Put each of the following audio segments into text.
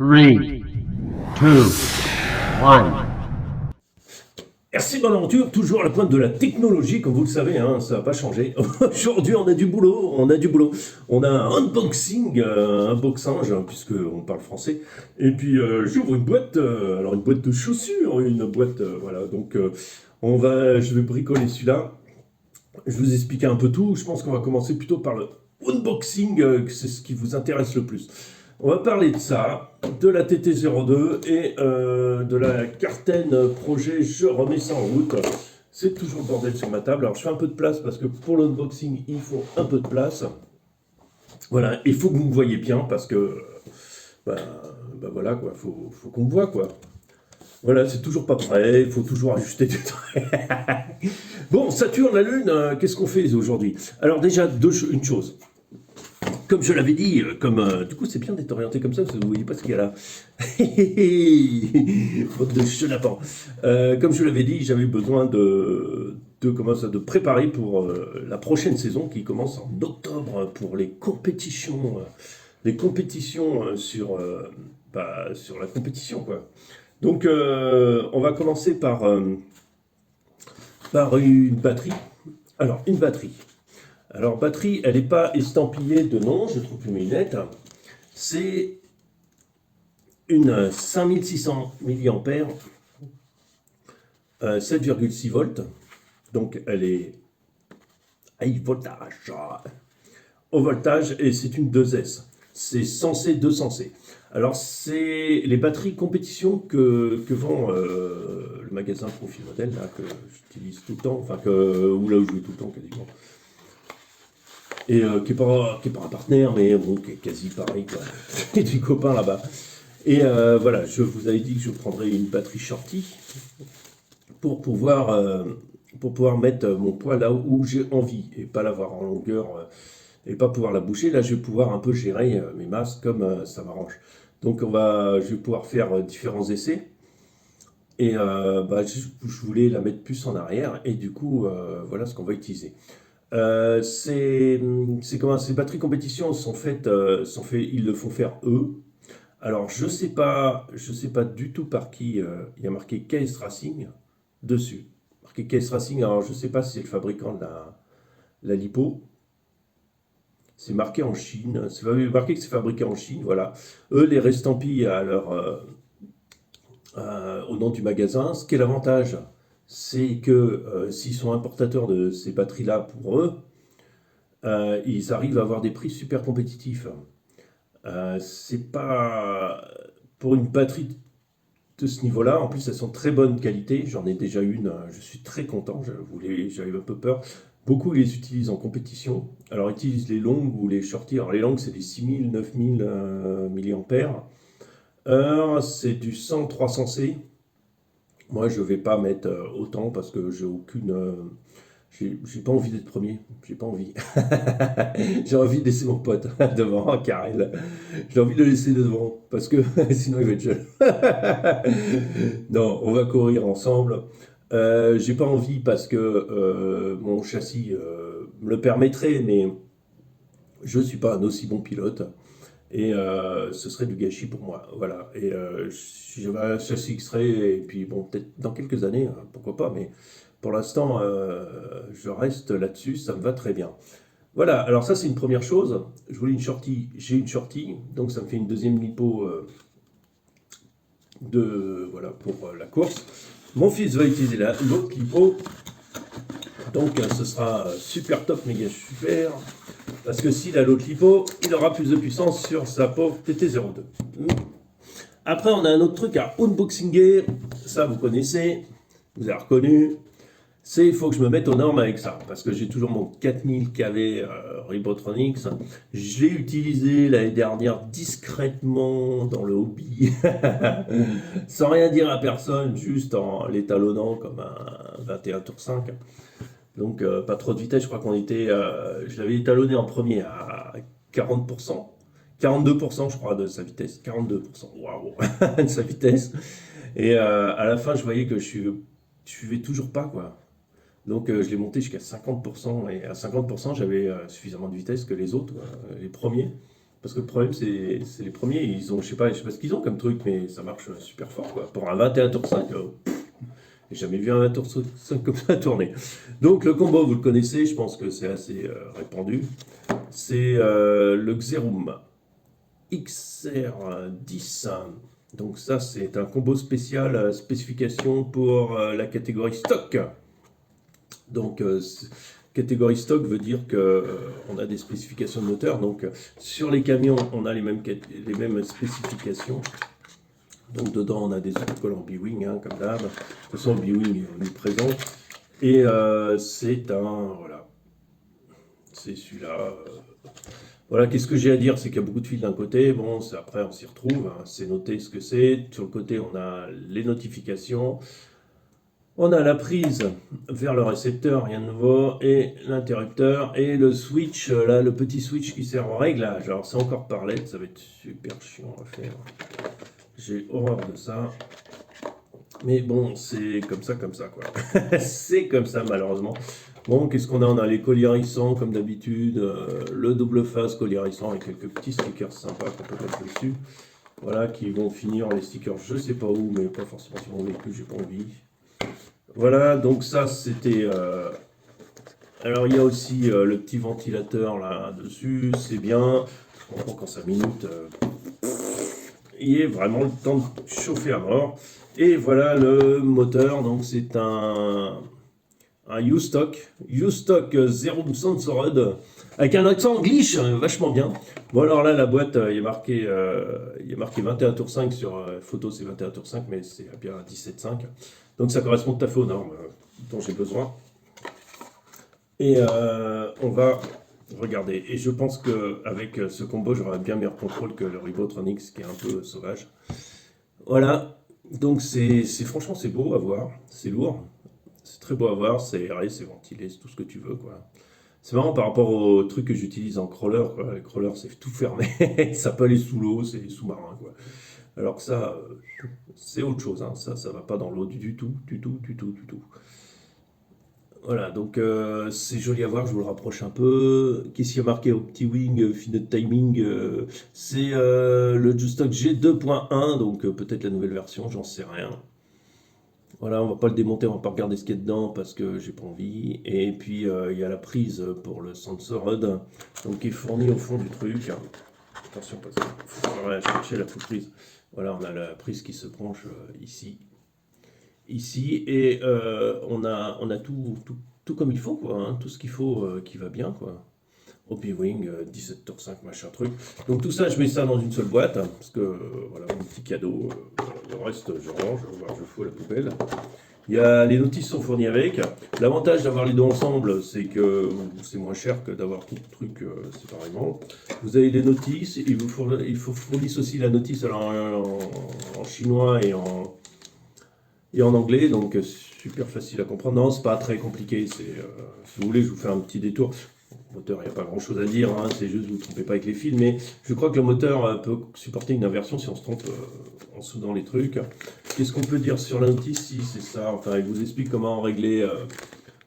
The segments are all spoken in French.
Three, two, one. Merci bonne aventure, toujours à la pointe de la technologie, comme vous le savez, hein, ça n'a pas changé. Aujourd'hui, on a du boulot, on a du boulot. On a un unboxing, un boxinge, hein, puisqu'on parle français. Et puis, j'ouvre une boîte, alors une boîte de chaussures, une boîte, voilà. Donc, je vais bricoler celui-là. Je vais vous expliquer un peu tout. Je pense qu'on va commencer plutôt par le unboxing, que c'est ce qui vous intéresse le plus. On va parler de ça, de la TT02 et de la Carten projet Je remets ça en route. C'est toujours le bordel sur ma table. Alors je fais un peu de place parce que pour l'unboxing, il faut un peu de place. Voilà, il faut que vous me voyez bien parce que, voilà quoi, faut qu'on me voit quoi. Voilà, c'est toujours pas prêt, il faut toujours ajuster des trucs. Bon, Saturne, la Lune, qu'est-ce qu'on fait aujourd'hui? Alors déjà, une chose. Comme je l'avais dit, du coup c'est bien d'être orienté comme ça, parce que vous ne voyez pas ce qu'il y a là. Faute de chenapan. Comme je l'avais dit, j'avais besoin de préparer pour la prochaine saison qui commence en octobre pour les compétitions sur la compétition quoi. Donc on va commencer par une batterie. Alors une batterie. Alors, batterie, elle n'est pas estampillée de nom, je trouve plus mes lunettes. C'est une 5600 mAh, 7,6 volts. Donc, elle est high voltage, au voltage, et c'est une 2S. C'est censé 200C. Alors, c'est les batteries compétition que vend le magasin Profil Model, là, que j'utilise tout le temps, enfin, ou là où je joue tout le temps quasiment. Et qui est pas un partenaire, mais bon, qui est quasi pareil, quoi. Et du copain là-bas. Et voilà, je vous avais dit que je prendrais une batterie Shorty pour pouvoir mettre mon poids là où j'ai envie, et pas l'avoir en longueur, et pas pouvoir la boucher. Là, je vais pouvoir un peu gérer mes masses comme ça m'arrange. Donc je vais pouvoir faire différents essais. Et je voulais la mettre plus en arrière, et du coup, voilà ce qu'on va utiliser. Ces batteries compétition ils le font faire eux. Alors je sais pas du tout par qui. Il y a marqué Case Racing dessus. Marqué Case Racing. Alors je sais pas si c'est le fabricant de la lipo. C'est marqué en Chine. C'est marqué que c'est fabriqué en Chine. Voilà. Eux les restampillent au nom du magasin. Ce qui est l'avantage, c'est que s'ils sont importateurs de ces batteries-là pour eux, ils arrivent à avoir des prix super compétitifs. C'est pas pour une batterie de ce niveau-là. En plus, elles sont de très bonne qualité. J'en ai déjà une. Je suis très content. J'avais un peu peur. Beaucoup les utilisent en compétition. Alors, ils utilisent les longues ou les shorties. Alors, les longues, c'est des 6000, 9000 mAh. C'est du 100-300C. Moi, je vais pas mettre autant parce que j'ai pas envie d'être premier, j'ai pas envie. J'ai envie de laisser mon pote devant, Karel. J'ai envie de le laisser devant, parce que sinon il va être jeune. Non, on va courir ensemble. J'ai pas envie parce que mon châssis me le permettrait, mais je suis pas un aussi bon pilote. Et ce serait du gâchis pour moi. Voilà. Et si j'avais un châssis X-Ray, et puis bon, peut-être dans quelques années, hein, pourquoi pas, mais pour l'instant, je reste là-dessus, ça me va très bien. Voilà, alors ça c'est une première chose. Je voulais une shorty, j'ai une shorty, donc ça me fait une deuxième lipo voilà, pour la course. Mon fils va utiliser l'autre lipo, donc ce sera super top, méga super. Parce que s'il a l'autre lipo, il aura plus de puissance sur sa pauvre TT02. Après, on a un autre truc à unboxinger. Ça, vous connaissez. Vous avez reconnu. Il faut que je me mette aux normes avec ça. Parce que j'ai toujours mon 4000 kV Ribotronics. Je l'ai utilisé l'année dernière discrètement dans le hobby. Sans rien dire à personne, juste en l'étalonnant comme un 21 tour 5. Donc pas trop de vitesse, je crois je l'avais étalonné en premier à 40%, 42% je crois de sa vitesse, 42%, waouh, de sa vitesse. Et à la fin je voyais que je suivais toujours pas quoi. Donc je l'ai monté jusqu'à 50%, et à 50% j'avais suffisamment de vitesse que les autres, les premiers. Parce que le problème, c'est les premiers, ils ont, je sais pas ce qu'ils ont comme truc, mais ça marche super fort, quoi. Pour un 21 tour 5, j'ai jamais vu un 21 tour 5 comme ça tourner. Donc le combo, vous le connaissez, je pense que c'est assez répandu. C'est le Xeroom XR10. Donc ça, c'est un combo spécial spécification pour la catégorie stock. Donc catégorie stock veut dire que on a des spécifications de moteur. Donc sur les camions, on a les mêmes spécifications. Donc dedans, on a des autocollants B-Wing, hein, comme d'hab. De toute façon, B-Wing est présent. Et c'est un... Voilà. C'est celui-là. Voilà, qu'est-ce que j'ai à dire? C'est qu'il y a beaucoup de fils d'un côté. Bon, après, on s'y retrouve. Hein, c'est noté ce que c'est. Sur le côté, on a les notifications. On a la prise vers le récepteur, rien de nouveau, et l'interrupteur, et le switch, là, le petit switch qui sert au réglage. Alors, c'est encore par LED, ça va être super chiant à faire. J'ai horreur de ça. Mais bon, c'est comme ça, quoi. C'est comme ça, malheureusement. Bon, qu'est-ce qu'on a? On a les colliers hérissants, comme d'habitude. Le double face collier hérissant avec quelques petits stickers sympas qu'on peut mettre dessus. Voilà, qui vont finir les stickers, je sais pas où, mais pas forcément sur mon véhicule, j'ai pas envie. Voilà, donc ça, c'était... Alors, il y a aussi le petit ventilateur là-dessus, c'est bien. Je comprends quand ça minute... il y a vraiment le temps de chauffer à mort. Et voilà le moteur, donc c'est un U-Stock Zero Sensored, avec un accent glitch, vachement bien. Bon alors là, la boîte, il y a marqué 21 tours 5 sur photo, c'est 21 tours 5, mais c'est bien 17,5. Donc ça correspond tout à fait aux normes dont j'ai besoin. Et on va regarder. Et je pense qu'avec ce combo, j'aurai bien meilleur contrôle que le Ribotronics qui est un peu sauvage. Voilà. Donc franchement, c'est beau à voir. C'est lourd. C'est très beau à voir. C'est aéré, c'est ventilé, c'est tout ce que tu veux, quoi. C'est marrant par rapport au truc que j'utilise en crawler, quoi. Les crawlers, c'est tout fermé. Ça peut aller sous l'eau, c'est sous-marin, quoi. Alors que ça, c'est autre chose, hein. Ça va pas dans l'eau du tout. Voilà, donc c'est joli à voir, je vous le rapproche un peu. Qu'est-ce qu'il y a marqué au petit wing, Finite Timing? C'est le Justock G2.1, donc peut-être la nouvelle version, j'en sais rien. Voilà, on va pas le démonter, on va pas regarder ce qu'il y a dedans parce que j'ai pas envie. Et puis il y a la prise pour le Sensored, donc qui est fournie au fond du truc. Attention, parce qu'il faut aller chercher la prise. Voilà, on a la prise qui se branche ici. Et on a tout comme il faut, quoi, hein, tout ce qu'il faut qui va bien, quoi. OP-Wing, 17 tours 5, machin truc. Donc tout ça, je mets ça dans une seule boîte, hein, parce que voilà, mon petit cadeau, le reste, je range, je fous à la poubelle. Les notices sont fournies avec. L'avantage d'avoir les deux ensemble, c'est que c'est moins cher que d'avoir tout le truc séparément. Vous avez les notices, il faut fournir aussi la notice alors, en chinois et en anglais, donc super facile à comprendre. Non, c'est pas très compliqué. Si vous voulez, je vous fais un petit détour. Le moteur, il n'y a pas grand chose à dire, hein, c'est juste vous ne vous trompez pas avec les fils, mais je crois que le moteur peut supporter une inversion si on se trompe en soudant les trucs. Qu'est-ce qu'on peut dire sur la notice? Si c'est ça, enfin, il vous explique comment régler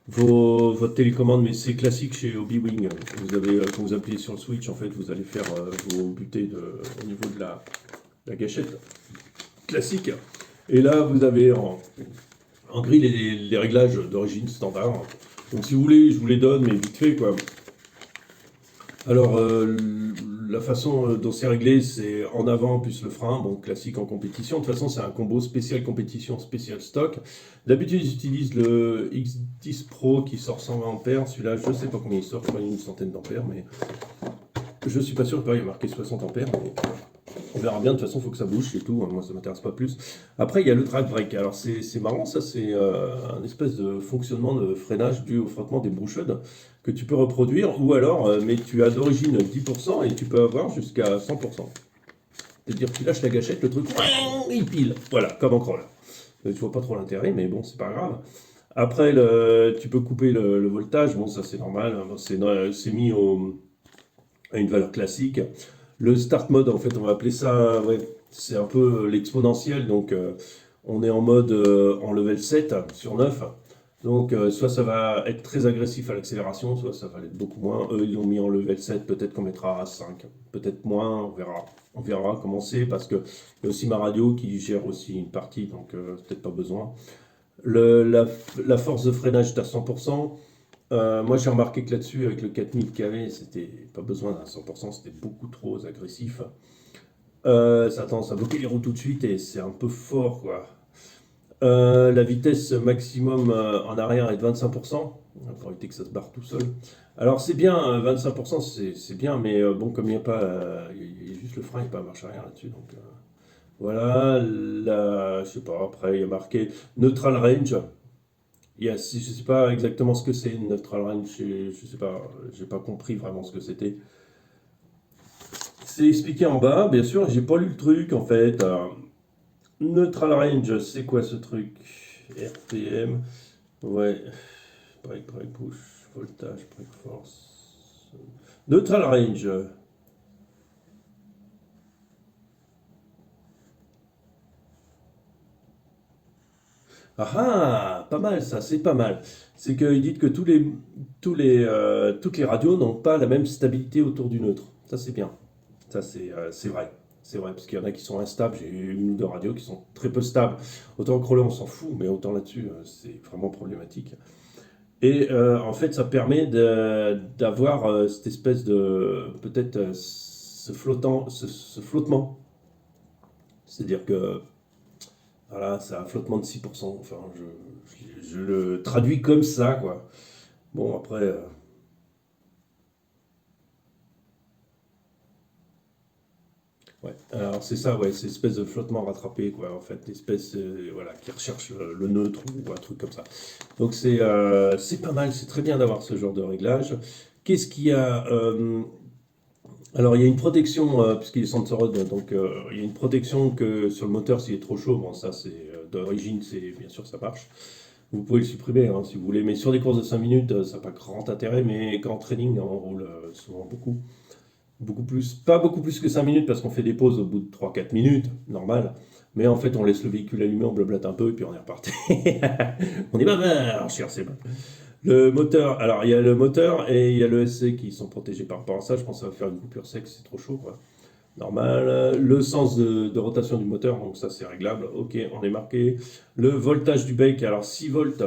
votre télécommande, mais c'est classique chez OB-Wing. Vous avez, quand vous appuyez sur le switch, en fait, vous allez faire vos butées au niveau de la gâchette classique. Et là, vous avez en gris les réglages d'origine standard. Donc si vous voulez, je vous les donne, mais vite fait, quoi. Alors, la façon dont c'est réglé, c'est en avant plus le frein, bon, classique en compétition. De toute façon, c'est un combo spécial compétition, spécial stock. D'habitude, j'utilise le X10 Pro qui sort 120 ampères. Celui-là, je ne sais pas combien il sort, je crois une centaine d'ampères, mais je ne suis pas sûr, il y a marqué 60 ampères. Mais on verra bien, de toute façon, il faut que ça bouge, c'est tout. Moi, ça ne m'intéresse pas plus. Après, il y a le drag brake. Alors, c'est marrant, ça, c'est un espèce de fonctionnement de freinage dû au frottement des broucheuses que tu peux reproduire, ou alors, mais tu as d'origine 10% et tu peux avoir jusqu'à 100%. C'est-à-dire que tu lâches la gâchette, le truc, il pile. Voilà, comme en crawler. Tu vois pas trop l'intérêt, mais bon, c'est pas grave. Après, tu peux couper le voltage. Bon, ça, c'est normal. C'est mis à une valeur classique. Le start mode, en fait, on va appeler ça, ouais, c'est un peu l'exponentiel. Donc, on est en mode en level 7 sur 9. Donc, soit ça va être très agressif à l'accélération, soit ça va l'être beaucoup moins. Eux, ils l'ont mis en level 7, peut-être qu'on mettra à 5, peut-être moins, on verra. On verra comment c'est, parce qu'il y a aussi ma radio qui gère aussi une partie, donc peut-être pas besoin. La force de freinage est à 100%. Moi, j'ai remarqué que là-dessus, avec le 4000 kV, c'était pas besoin d'un 100%, c'était beaucoup trop agressif. Ça a tendance à bloquer les roues tout de suite et c'est un peu fort, quoi. La vitesse maximum en arrière est de 25%. Il faut éviter que ça se barre tout seul. Alors c'est bien, 25%, c'est bien, mais bon, comme il n'y a pas, il y a juste le frein, il n'y a pas la marche arrière là-dessus. Donc voilà, là, je sais pas, après il y a marqué Neutral Range. Je ne sais pas exactement ce que c'est, Neutral Range, je sais pas, j'ai pas compris vraiment ce que c'était. C'est expliqué en bas, bien sûr, j'ai pas lu le truc en fait. Neutral Range, c'est quoi ce truc? RPM, ouais, break push, voltage, break force. Neutral Range. Ah ah, pas mal ça, c'est pas mal. C'est qu'ils disent que toutes les radios n'ont pas la même stabilité autour du neutre. Ça c'est bien. Ça c'est vrai. C'est vrai, parce qu'il y en a qui sont instables. J'ai eu une ou deux radios qui sont très peu stables. Autant que relais, on s'en fout, mais autant là-dessus, c'est vraiment problématique. Et en fait, ça permet d'avoir cette espèce de, peut-être, ce flottement. C'est-à-dire que, voilà, c'est un flottement de 6%. Enfin, je le traduis comme ça, quoi. Bon, après, ouais. Alors, c'est ça, ouais, c'est une espèce de flottement rattrapé, quoi, en fait. Une espèce, voilà, qui recherche le neutre ou un truc comme ça. Donc, c'est pas mal, c'est très bien d'avoir ce genre de réglage. Qu'est-ce qu'il y a Alors, il y a une protection, puisqu'il est Sensorod, donc il y a une protection que sur le moteur s'il est trop chaud. Bon, ça, c'est d'origine, c'est bien sûr, ça marche. Vous pouvez le supprimer hein, si vous voulez, mais sur des courses de 5 minutes, ça n'a pas grand intérêt, mais quand en training, on roule souvent beaucoup. Beaucoup plus, pas beaucoup plus que 5 minutes parce qu'on fait des pauses au bout de 3-4 minutes, normal. Mais en fait, on laisse le véhicule allumé, on blablate un peu et puis on est reparti. On est bavard, cher Seb. Le moteur, alors il y a le moteur et il y a le SC qui sont protégés par rapport à ça. Je pense que ça va faire une coupure sec, c'est trop chaud quoi. Normal. Le sens de rotation du moteur, donc ça c'est réglable. Ok, on est marqué. Le voltage du bec, alors 6 volts.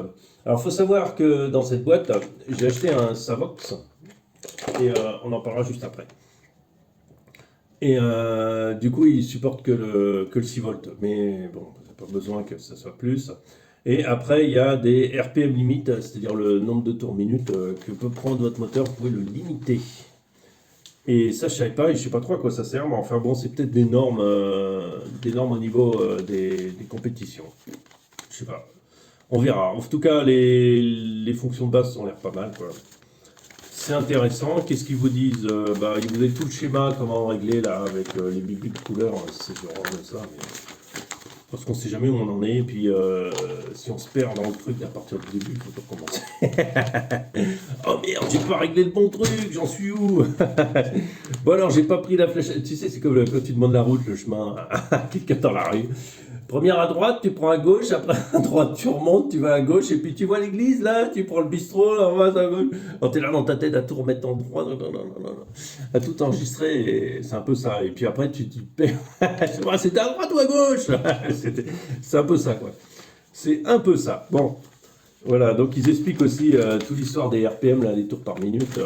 Alors il faut savoir que dans cette boîte, j'ai acheté un Savox et on en parlera juste après. Et du coup, il supporte que le 6 volts. Mais bon, pas besoin que ça soit plus. Et après, il y a des RPM limites, c'est-à-dire le nombre de tours minute que peut prendre votre moteur. Vous pouvez le limiter. Et ça, je savais pas, et je sais pas trop à quoi ça sert, mais enfin bon, c'est peut-être des normes au niveau des compétitions. Je sais pas. On verra. En tout cas, les fonctions de base ont l'air pas mal, quoi. C'est intéressant. Qu'est-ce qu'ils vous disent? Bah, ils vous donnent tout le schéma, comment régler là, avec les big couleurs. C'est genre de ça, mais parce qu'on sait jamais où on en est. Et puis, si on se perd dans le truc à partir du début, il faut tout recommencer. Oh merde, j'ai pas réglé le bon truc, j'en suis où? Bon, alors, j'ai pas pris la flèche. Tu sais, c'est comme quand tu demandes la route, le chemin à quelqu'un dans la rue. Première à droite, tu prends à gauche, après à droite, tu remontes, tu vas à gauche, et puis tu vois l'église là, tu prends le bistrot, là, on va à gauche. Quand t'es là dans ta tête à tout remettre en droit, non, non, non, non, non, à tout enregistrer, et c'est un peu ça. Et puis après, tu te perds. C'était à droite ou à gauche? C'est un peu ça, quoi. C'est un peu ça. Bon, voilà, donc ils expliquent aussi toute l'histoire des RPM, là, les tours par minute.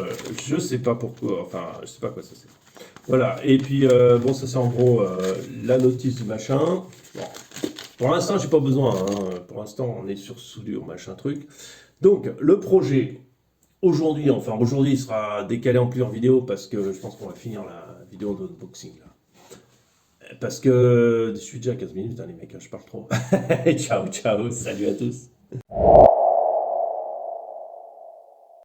Je sais pas pourquoi, enfin, je sais pas quoi ça c'est. Voilà, et puis bon, ça c'est en gros la notice du machin. Bon. Pour l'instant, j'ai pas besoin. Hein. Pour l'instant, on est sur soudure, machin truc. Donc, le projet, aujourd'hui, il sera décalé en plusieurs vidéos parce que je pense qu'on va finir la vidéo d'unboxing là. Parce que je suis déjà à 15 minutes, hein, les mecs, hein, je parle trop. Ciao, ciao, salut à tous.